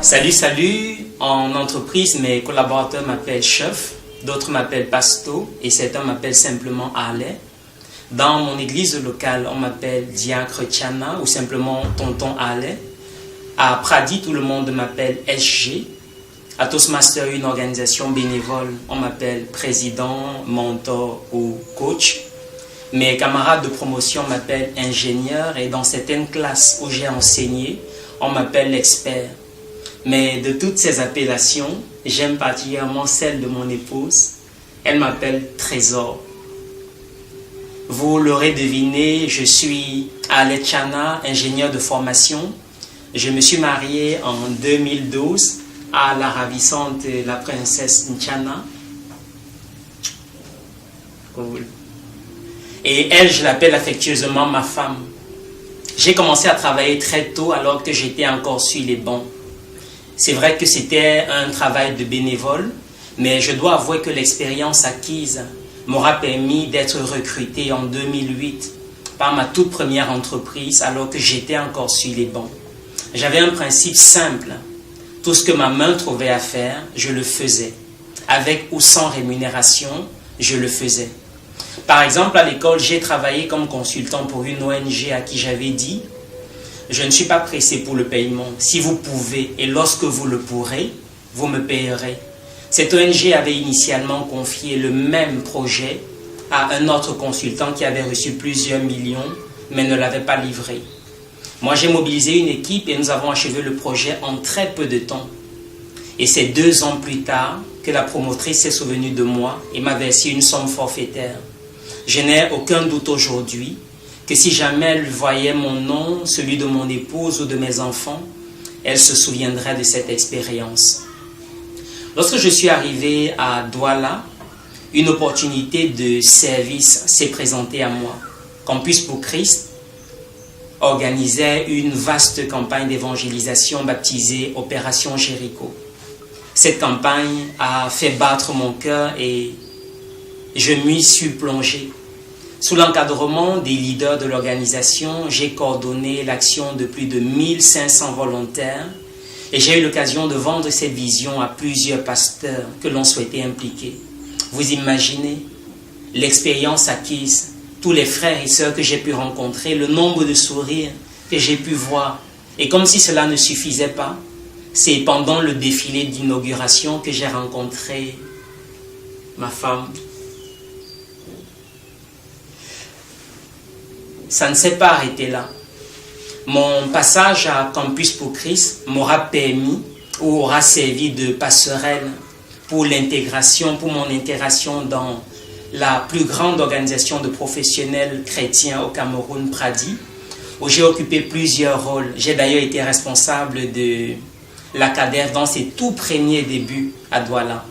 Salut, salut. En entreprise, mes collaborateurs m'appellent Chef, d'autres m'appellent Pasto et certains m'appellent simplement Ale. Dans mon église locale, on m'appelle Diacre Tiana ou simplement Tonton Ale. À Pradi, tout le monde m'appelle SG. À Toastmaster, une organisation bénévole, on m'appelle président, mentor ou coach. Mes camarades de promotion m'appellent ingénieur et dans certaines classes où j'ai enseigné, on m'appelle l'expert. Mais de toutes ces appellations, j'aime particulièrement celle de mon épouse. Elle m'appelle Trésor. Vous l'aurez deviné, je suis Ale Tiana, ingénieur de formation. Je me suis marié en 2012 à la ravissante la princesse Nchana. Et elle, je l'appelle affectueusement ma femme. J'ai commencé à travailler très tôt alors que j'étais encore sur les bancs. C'est vrai que c'était un travail de bénévole, mais je dois avouer que l'expérience acquise m'aura permis d'être recruté en 2008 par ma toute première entreprise alors que j'étais encore sur les bancs. J'avais un principe simple. Tout ce que ma main trouvait à faire, je le faisais. Avec ou sans rémunération, je le faisais. Par exemple, à l'école, j'ai travaillé comme consultant pour une ONG à qui j'avais dit « Je ne suis pas pressé pour le paiement. Si vous pouvez et lorsque vous le pourrez, vous me payerez. » Cette ONG avait initialement confié le même projet à un autre consultant qui avait reçu plusieurs millions, mais ne l'avait pas livré. Moi, j'ai mobilisé une équipe et nous avons achevé le projet en très peu de temps. Et c'est 2 ans plus tard que la promotrice s'est souvenue de moi et m'a versé une somme forfaitaire. Je n'ai aucun doute aujourd'hui que si jamais elle voyait mon nom, celui de mon épouse ou de mes enfants, elle se souviendrait de cette expérience. Lorsque je suis arrivé à Douala, une opportunité de service s'est présentée à moi. Campus pour Christ organisait une vaste campagne d'évangélisation baptisée Opération Jéricho. Cette campagne a fait battre mon cœur et je m'y suis plongé. Sous l'encadrement des leaders de l'organisation, j'ai coordonné l'action de plus de 1500 volontaires et j'ai eu l'occasion de vendre cette vision à plusieurs pasteurs que l'on souhaitait impliquer. Vous imaginez l'expérience acquise, tous les frères et sœurs que j'ai pu rencontrer, le nombre de sourires que j'ai pu voir. Et comme si cela ne suffisait pas, c'est pendant le défilé d'inauguration que j'ai rencontré ma femme. Ça ne s'est pas arrêté là. Mon passage à Campus pour Christ m'aura permis ou aura servi de passerelle pour l'intégration, pour mon intégration dans la plus grande organisation de professionnels chrétiens au Cameroun, Pradi, où j'ai occupé plusieurs rôles. J'ai d'ailleurs été responsable de la CADEF dans ses tout premiers débuts à Douala.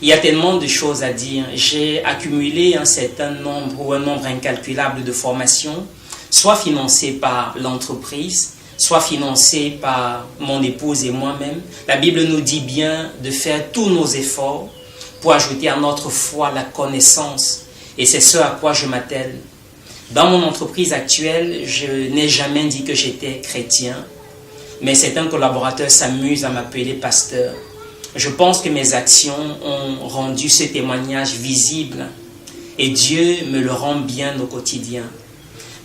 Il y a tellement de choses à dire. J'ai accumulé un certain nombre ou un nombre incalculable de formations, soit financées par l'entreprise, soit financées par mon épouse et moi-même. La Bible nous dit bien de faire tous nos efforts pour ajouter à notre foi la connaissance. Et c'est ce à quoi je m'attelle. Dans mon entreprise actuelle, je n'ai jamais dit que j'étais chrétien, mais certains collaborateurs s'amusent à m'appeler pasteur. Je pense que mes actions ont rendu ce témoignage visible et Dieu me le rend bien au quotidien.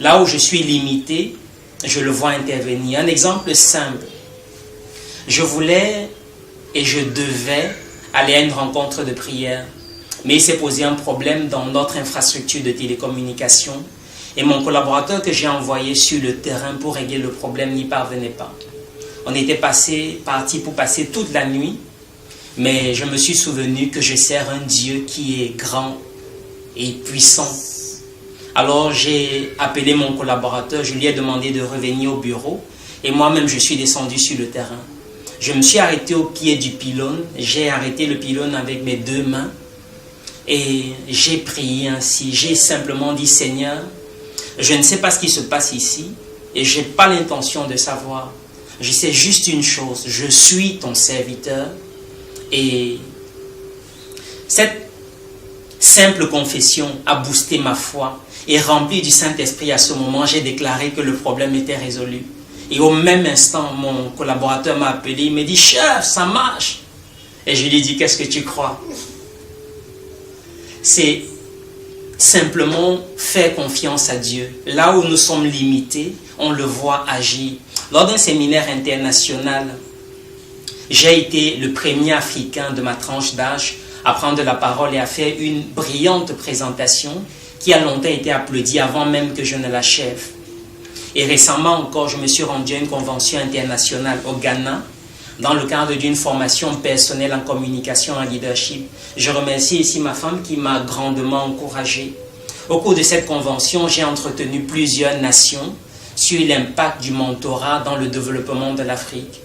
Là où je suis limité, je le vois intervenir. Un exemple simple. Je voulais et je devais aller à une rencontre de prière, mais il s'est posé un problème dans notre infrastructure de télécommunication et mon collaborateur que j'ai envoyé sur le terrain pour régler le problème n'y parvenait pas. On était parti pour passer toute la nuit. Mais je me suis souvenu que je sers un Dieu qui est grand et puissant. Alors j'ai appelé mon collaborateur, je lui ai demandé de revenir au bureau et moi-même je suis descendu sur le terrain. Je me suis arrêté au pied du pylône, j'ai arrêté le pylône avec mes 2 mains et j'ai prié ainsi. J'ai simplement dit « Seigneur, Je ne sais pas ce qui se passe ici et je n'ai pas l'intention de savoir. Je sais juste une chose, je suis ton serviteur et cette simple confession a boosté ma foi et rempli du Saint-Esprit à ce moment, j'ai déclaré que le problème était résolu. Et au même instant, mon collaborateur m'a appelé, il me dit « Chef, ça marche !» Et je lui ai dit « Qu'est-ce que tu crois ?» C'est simplement faire confiance à Dieu. Là où nous sommes limités, on le voit agir. Lors d'un séminaire international, j'ai été le premier Africain de ma tranche d'âge à prendre la parole et à faire une brillante présentation qui a longtemps été applaudie avant même que je ne l'achève. Et récemment encore, je me suis rendu à une convention internationale au Ghana dans le cadre d'une formation personnelle en communication et en leadership. Je remercie ici ma femme qui m'a grandement encouragé. Au cours de cette convention, j'ai entretenu plusieurs nations sur l'impact du mentorat dans le développement de l'Afrique.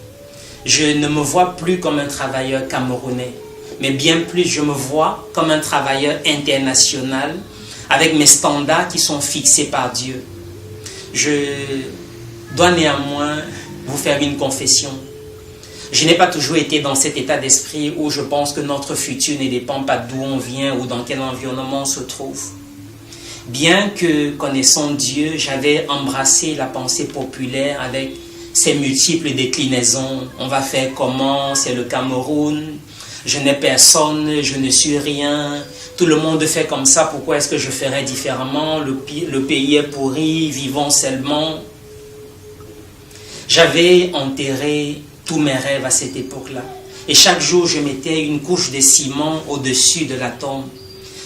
Je ne me vois plus comme un travailleur camerounais, mais bien plus, je me vois comme un travailleur international avec mes standards qui sont fixés par Dieu. Je dois néanmoins vous faire une confession. Je n'ai pas toujours été dans cet état d'esprit où je pense que notre futur ne dépend pas d'où on vient ou dans quel environnement on se trouve. Bien que connaissant Dieu, j'avais embrassé la pensée populaire avec ses multiples déclinaisons. On va faire comment? C'est le Cameroun. Je n'ai personne, je ne suis rien. Tout le monde fait comme ça, pourquoi est-ce que je ferais différemment? Le pays est pourri, vivons seulement. J'avais enterré tous mes rêves à cette époque-là. Et chaque jour, je mettais une couche de ciment au-dessus de la tombe.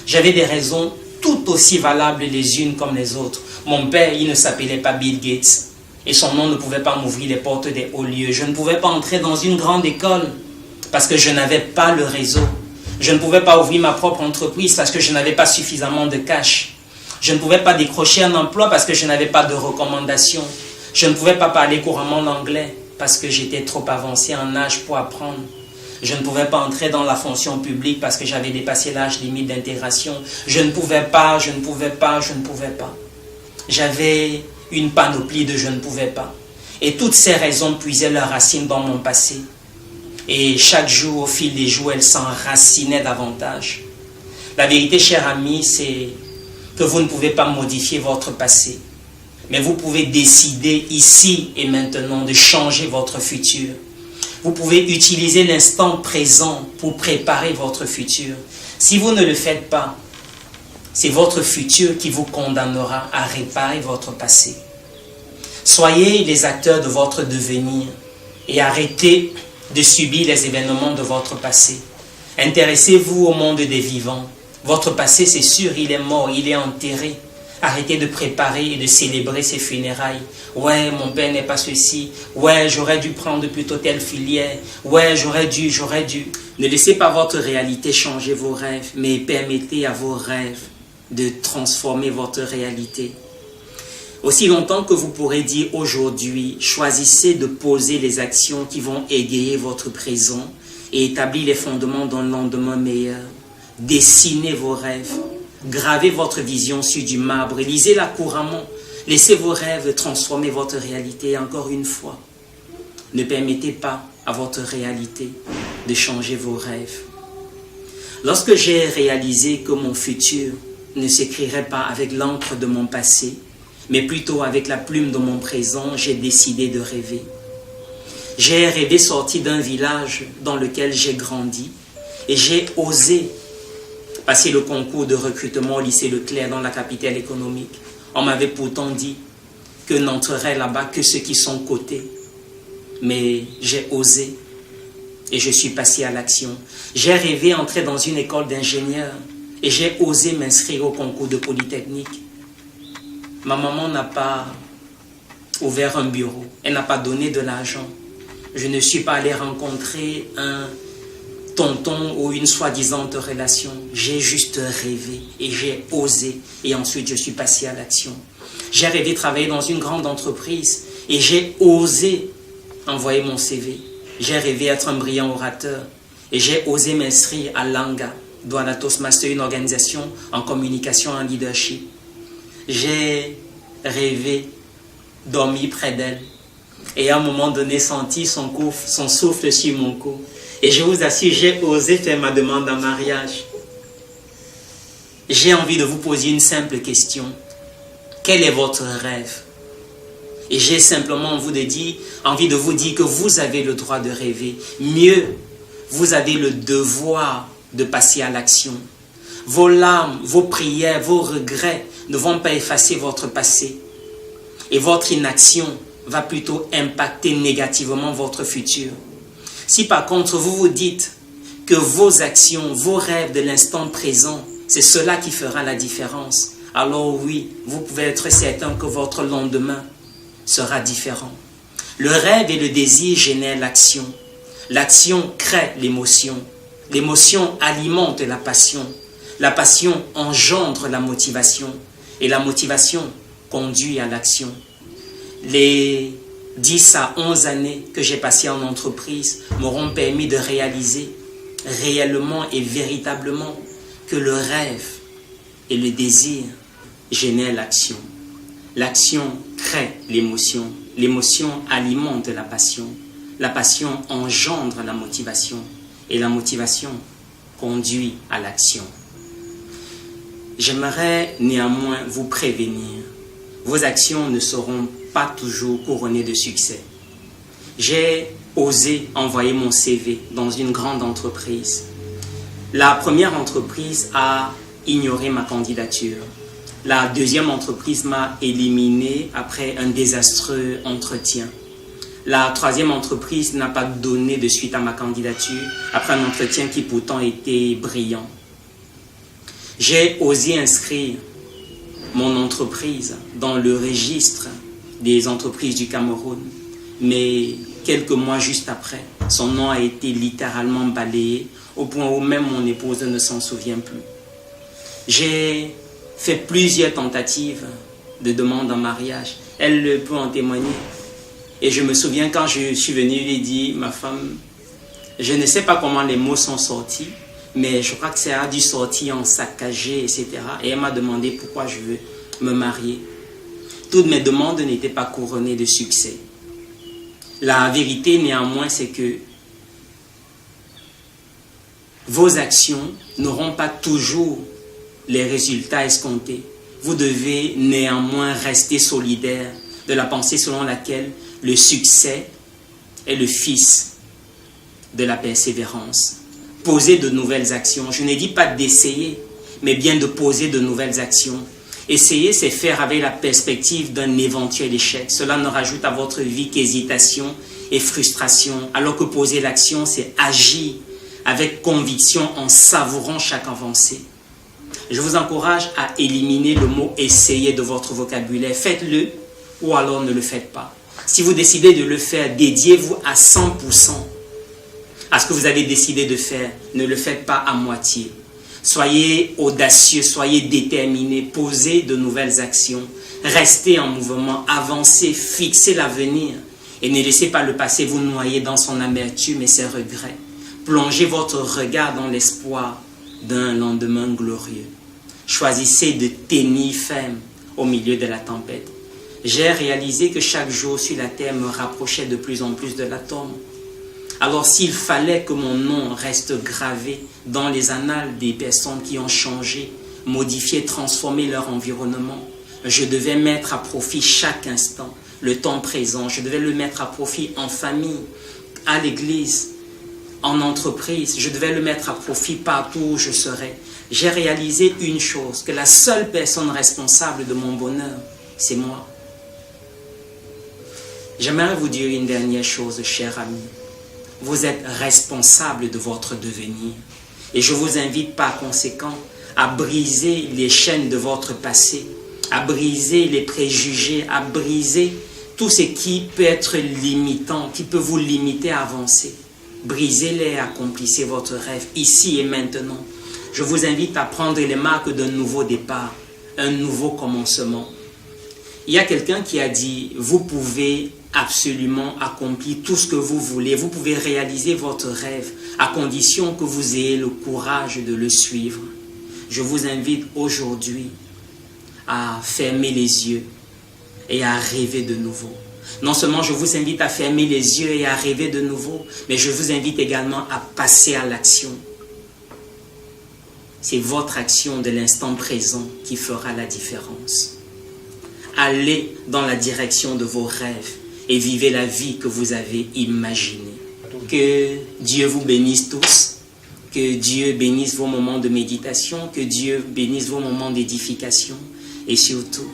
J'avais des raisons tout aussi valables les unes comme les autres. Mon père, il ne s'appelait pas Bill Gates. Et son nom ne pouvait pas m'ouvrir les portes des hauts lieux. Je ne pouvais pas entrer dans une grande école parce que je n'avais pas le réseau. Je ne pouvais pas ouvrir ma propre entreprise parce que je n'avais pas suffisamment de cash. Je ne pouvais pas décrocher un emploi parce que je n'avais pas de recommandation. Je ne pouvais pas parler couramment l'anglais parce que j'étais trop avancé en âge pour apprendre. Je ne pouvais pas entrer dans la fonction publique parce que j'avais dépassé l'âge limite d'intégration. Je ne pouvais pas. J'avais une panoplie de je ne pouvais pas. Et toutes ces raisons puisaient leurs racines dans mon passé. Et chaque jour, au fil des jours, elles s'enracinaient davantage. La vérité, cher ami, c'est que vous ne pouvez pas modifier votre passé. Mais vous pouvez décider ici et maintenant de changer votre futur. Vous pouvez utiliser l'instant présent pour préparer votre futur. Si vous ne le faites pas, c'est votre futur qui vous condamnera à réparer votre passé. Soyez les acteurs de votre devenir et arrêtez de subir les événements de votre passé. Intéressez-vous au monde des vivants. Votre passé, c'est sûr, il est mort, il est enterré. Arrêtez de préparer et de célébrer ses funérailles. Ouais, mon père n'est pas ceci. Ouais, j'aurais dû prendre plutôt telle filière. Ouais, j'aurais dû. Ne laissez pas votre réalité changer vos rêves, mais permettez à vos rêves de transformer votre réalité. Aussi longtemps que vous pourrez dire aujourd'hui, choisissez de poser les actions qui vont égayer votre présent et établir les fondements d'un lendemain meilleur. Dessinez vos rêves. Gravez votre vision sur du marbre, lisez-la couramment. Laissez vos rêves transformer votre réalité. Et encore une fois, ne permettez pas à votre réalité de changer vos rêves. Lorsque j'ai réalisé que mon futur ne s'écrirait pas avec l'encre de mon passé, mais plutôt avec la plume de mon présent, j'ai décidé de rêver. J'ai rêvé sorti d'un village dans lequel j'ai grandi et j'ai osé passer le concours de recrutement au lycée Leclerc dans la capitale économique. On m'avait pourtant dit que n'entreraient là-bas que ceux qui sont cotés. Mais j'ai osé et je suis passé à l'action. J'ai rêvé entrer dans une école d'ingénieur et j'ai osé m'inscrire au concours de Polytechnique. Ma maman n'a pas ouvert un bureau, elle n'a pas donné de l'argent. Je ne suis pas allé rencontrer un tonton ou une soi-disant relation. J'ai juste rêvé et j'ai osé et ensuite je suis passé à l'action. J'ai rêvé travailler dans une grande entreprise et j'ai osé envoyer mon CV. J'ai rêvé être un brillant orateur et j'ai osé m'inscrire à l'ANGA, Douala Toastmaster, une organisation en communication et en leadership. J'ai rêvé, dormi près d'elle. Et à un moment donné, senti son souffle sur mon cou. Et je vous assure, j'ai osé faire ma demande en mariage. J'ai envie de vous poser une simple question. Quel est votre rêve? Et j'ai simplement envie de vous dire que vous avez le droit de rêver. Mieux, vous avez le devoir de passer à l'action. Vos larmes, vos prières, vos regrets ne vont pas effacer votre passé. Et votre inaction va plutôt impacter négativement votre futur. Si par contre vous vous dites que vos actions, vos rêves de l'instant présent, c'est cela qui fera la différence, alors oui, vous pouvez être certain que votre lendemain sera différent. Le rêve et le désir génèrent l'action. L'action crée l'émotion. L'émotion alimente la passion. La passion engendre la motivation. Et la motivation conduit à l'action. Les 10 à 11 années que j'ai passées en entreprise m'auront permis de réaliser réellement et véritablement que le rêve et le désir génèrent l'action. L'action crée l'émotion. L'émotion alimente la passion. La passion engendre la motivation. Et la motivation conduit à l'action. J'aimerais néanmoins vous prévenir. Vos actions ne seront pas toujours couronnées de succès. J'ai osé envoyer mon CV dans une grande entreprise. La première entreprise a ignoré ma candidature. La deuxième entreprise m'a éliminé après un désastreux entretien. La troisième entreprise n'a pas donné de suite à ma candidature après un entretien qui pourtant était brillant. J'ai osé inscrire mon entreprise dans le registre des entreprises du Cameroun, mais quelques mois juste après, son nom a été littéralement balayé au point où même mon épouse ne s'en souvient plus. J'ai fait plusieurs tentatives de demande en mariage. Elle peut en témoigner. Et je me souviens quand je suis venu lui dire, ma femme, je ne sais pas comment les mots sont sortis, mais je crois que ça a dû sortir en saccagé, etc. Et elle m'a demandé pourquoi je veux me marier. Toutes mes demandes n'étaient pas couronnées de succès. La vérité néanmoins, c'est que vos actions n'auront pas toujours les résultats escomptés. Vous devez néanmoins rester solidaire de la pensée selon laquelle le succès est le fils de la persévérance. Poser de nouvelles actions. Je ne dis pas d'essayer, mais bien de poser de nouvelles actions. Essayer, c'est faire avec la perspective d'un éventuel échec. Cela ne rajoute à votre vie qu'hésitation et frustration, alors que poser l'action, c'est agir avec conviction en savourant chaque avancée. Je vous encourage à éliminer le mot « essayer » de votre vocabulaire. Faites-le ou alors ne le faites pas. Si vous décidez de le faire, dédiez-vous à 100% à ce que vous avez décidé de faire. Ne le faites pas à moitié. Soyez audacieux, soyez déterminés, posez de nouvelles actions, restez en mouvement, avancez, fixez l'avenir et ne laissez pas le passé vous noyer dans son amertume et ses regrets. Plongez votre regard dans l'espoir d'un lendemain glorieux. Choisissez de tenir ferme au milieu de la tempête. J'ai réalisé que chaque jour sur la terre me rapprochait de plus en plus de la tombe. Alors s'il fallait que mon nom reste gravé dans les annales des personnes qui ont changé, modifié, transformé leur environnement, je devais mettre à profit chaque instant, le temps présent. Je devais le mettre à profit en famille, à l'église, en entreprise. Je devais le mettre à profit partout où je serais. J'ai réalisé une chose, que la seule personne responsable de mon bonheur, c'est moi. J'aimerais vous dire une dernière chose, cher ami. Vous êtes responsable de votre devenir. Et je vous invite par conséquent à briser les chaînes de votre passé, à briser les préjugés, à briser tout ce qui peut être limitant, qui peut vous limiter à avancer. Brisez-les et accomplissez votre rêve ici et maintenant. Je vous invite à prendre les marques d'un nouveau départ, un nouveau commencement. Il y a quelqu'un qui a dit, vous pouvez absolument accomplir tout ce que vous voulez. Vous pouvez réaliser votre rêve à condition que vous ayez le courage de le suivre. Je vous invite aujourd'hui à fermer les yeux et à rêver de nouveau. Non seulement je vous invite à fermer les yeux et à rêver de nouveau, mais je vous invite également à passer à l'action. C'est votre action de l'instant présent qui fera la différence. Allez dans la direction de vos rêves et vivez la vie que vous avez imaginée. Que Dieu vous bénisse tous. Que Dieu bénisse vos moments de méditation. Que Dieu bénisse vos moments d'édification. Et surtout,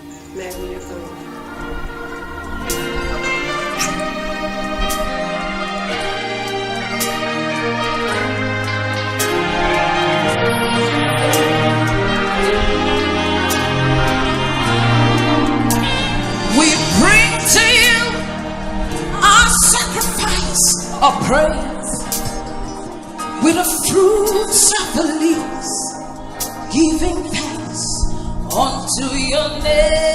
of praise with the fruits of the lips, giving thanks unto your name.